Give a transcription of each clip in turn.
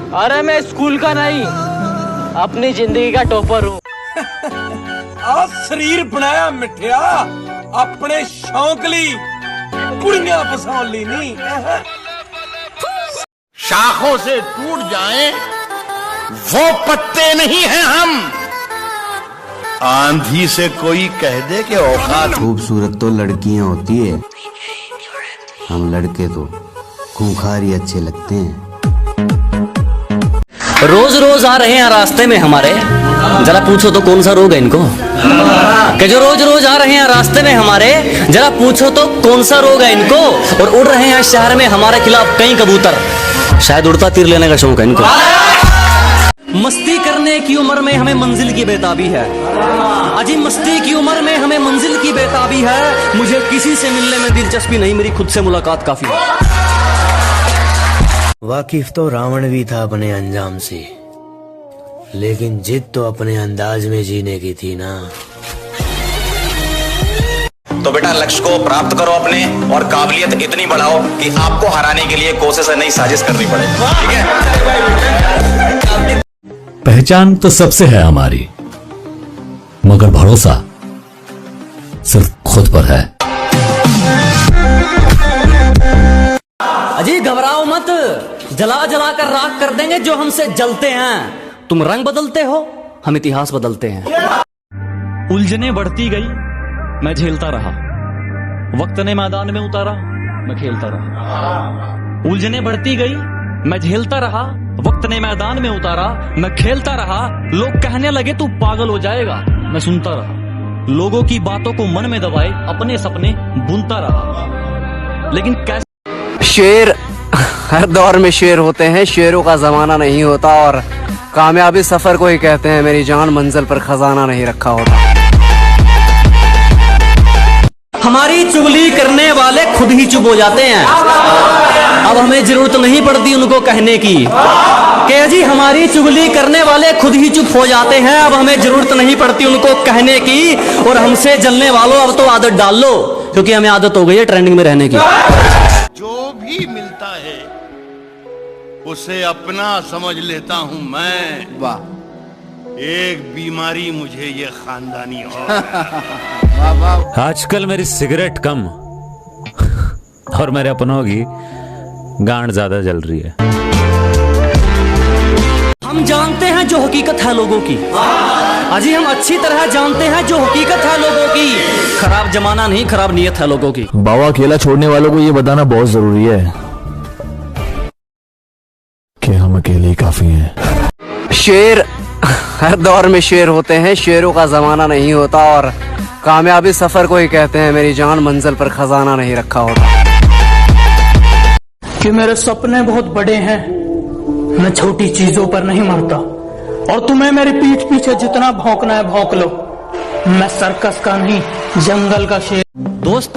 अरे मैं स्कूल का नहीं, अपनी जिंदगी का टॉपर हूँ। आ शरीर बनाया मिठिया अपने शौक ली, कुड़ियां फसाउन ली नहीं। शाखों से टूट जाएं वो पत्ते नहीं हैं हम। आंधी से कोई कह दे कि औकात। खूबसूरत तो लड़कियां होती है, हम लड़के तो खूंखार ही अच्छे लगते हैं। रोज रोज आ रहे हैं रास्ते में हमारे, जरा पूछो तो कौन सा रोग है इनको। कि जो रोज रोज आ रहे हैं रास्ते में हमारे, जरा पूछो तो कौन सा रोग है इनको। और उड़ रहे हैं शहर में हमारे खिलाफ कई कबूतर, शायद उड़ता तीर लेने का शौक है इनको। मस्ती करने की उम्र में हमें मंजिल की बेताबी है, अजी मस्ती की उम्र में हमें मंजिल की बेताबी है। मुझे किसी से मिलने में दिलचस्पी नहीं, मेरी खुद से मुलाकात काफी है। वाकिफ तो रावण भी था अपने अंजाम से, लेकिन जिद तो अपने अंदाज में जीने की थी ना। तो बेटा लक्ष्य को प्राप्त करो अपने, और काबिलियत इतनी बढ़ाओ कि आपको हराने के लिए कोशिश नई साजिश करनी पड़े। ठीक है। पहचान तो सबसे है हमारी, मगर भरोसा सिर्फ खुद पर है। अजी घबराओ मत, जला जला कर राख कर देंगे जो हमसे जलते हैं। तुम रंग बदलते हो, हम इतिहास बदलते हैं। उलझने बढ़ती गई, मैं झेलता रहा। वक्त ने मैदान में उतारा, मैं खेलता रहा। उलझने बढ़ती गई, मैं झेलता रहा। वक्त ने मैदान में उतारा, मैं खेलता रहा। लोग कहने लगे तू पागल हो जाएगा, मैं सुनता रहा। लोगों की बातों को मन में दबाए अपने सपने बुनता रहा। लेकिन कैसे शेर हर दौर में शेर होते हैं, शेरों का जमाना नहीं होता। और कामयाबी सफर को ही कहते हैं, मेरी जान मंजिल पर खजाना नहीं रखा होता। हमारी चुगली करने वाले खुद ही चुप हो जाते हैं, अब हमें जरूरत नहीं पड़ती उनको कहने की। कि जी हमारी चुगली करने वाले खुद ही चुप हो जाते हैं, अब हमें जरूरत नहीं पड़ती उनको कहने की। और हमसे जलने वालों अब तो आदत डाल लो, क्योंकि हमें आदत हो गई है ट्रेंडिंग में रहने की। जो भी मिलता है उसे अपना समझ लेता हूं मैं। वाह, एक बीमारी मुझे ये खानदानी हो। आजकल मेरी सिगरेट कम और मेरे अपनों की गांड ज्यादा जल रही है। हम जानते हैं जो हकीकत है लोगों की, अजी हम अच्छी तरह जानते हैं जो हकीकत है लोगों की। खराब जमाना नहीं, खराब नीयत है लोगों की। बाबा अकेला छोड़ने वालों को ये बताना बहुत जरूरी है कि हम अकेले ही काफी हैं। शेर हर दौर में शेर होते हैं, शेरों का जमाना नहीं होता। और कामयाबी सफर को ही कहते हैं, मेरी जान मंजिल पर खजाना नहीं रखा होता। कि मेरे सपने बहुत बड़े हैं, मैं छोटी चीजों पर नहीं मरता। और तुम्हें मेरी पीठ पीछे जितना भौंकना है भौंक लो, मैं सर्कस का नहीं जंगल का शेर। दोस्त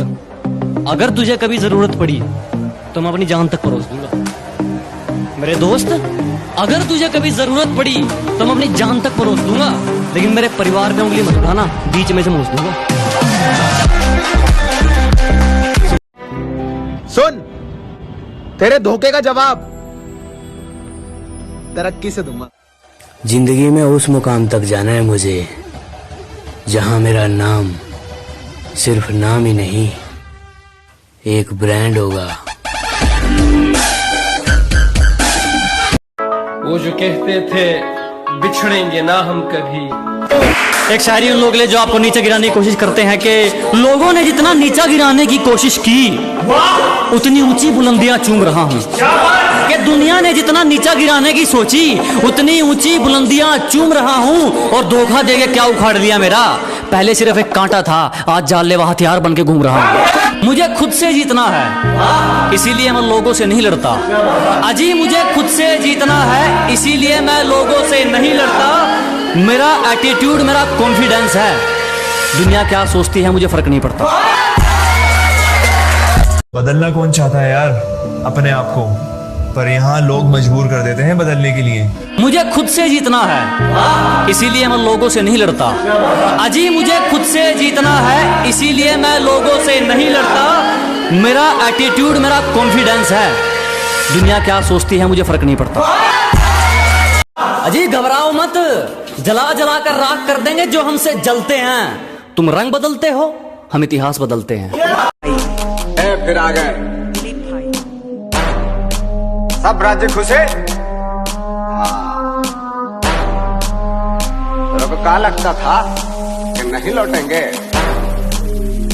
अगर तुझे कभी जरूरत पड़ी तो मैं अपनी जान तक परोस दूंगा। मेरे दोस्त अगर तुझे कभी जरूरत पड़ी तो मैं अपनी जान तक परोस दूंगा, लेकिन मेरे परिवार में उंगली मत उठाना, बीच में से मोच दूंगा। सुन, तेरे धोखे का जवाब तरक्की से दूंगा। जिंदगी में उस मुकाम तक जाना है मुझे, जहां मेरा नाम सिर्फ नाम ही नहीं, एक ब्रांड होगा। वो जो कहते थे बिछड़ेंगे ना हम कभी। एक शायरी उन लोग ले जो आपको नीचे गिराने की कोशिश करते हैं कि लोगों ने जितना नीचा गिराने की कोशिश की उतनी ऊंची बुलंदियां चूम रहा हूं। कि दुनिया ने जितना नीचा गिराने की सोची उतनी ऊंची बुलंदियां चूम रहा हूं। और धोखा देके क्या उखाड़ लिया मेरा, पहले सिर्फ एक कांटा था, आज जानलेवा हथियार बन के घूम रहा हूं। मुझे खुद से जीतना है, इसीलिए मैं लोगों से नहीं लड़ता। अजी मुझे खुद से जीतना है, इसीलिए मैं लोगों से नहीं लड़ता। मेरा एटीट्यूड, मेरा कॉन्फिडेंस है, दुनिया क्या सोचती है मुझे फर्क नहीं पड़ता। बदलना कौन चाहता है यार अपने आप को, पर यहाँ लोग मजबूर कर देते हैं बदलने के लिए। मुझे खुद से जीतना है, इसीलिए मैं लोगों से नहीं लड़ता। अजी मुझे खुद से जीतना है, इसीलिए मैं लोगों से नहीं लड़ता। मेरा एटीट्यूड, मेरा कॉन्फिडेंस है, दुनिया क्या सोचती है मुझे फर्क नहीं पड़ता। अजी घबराओ मत, जला जला कर राख कर देंगे जो हमसे जलते हैं। तुम रंग बदलते हो, हम इतिहास बदलते हैं। फिर आ गए सब राज्य खुश है। तेरे को क्या लगता था कि नहीं लौटेंगे?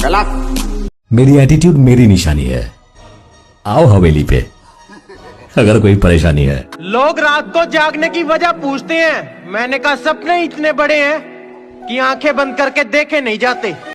गलत। मेरी एटीट्यूड मेरी निशानी है। आओ हवेली पे अगर कोई परेशानी है। लोग रात को जागने की वजह पूछते हैं, मैंने कहा सपने इतने बड़े हैं कि आंखें बंद करके देखे नहीं जाते।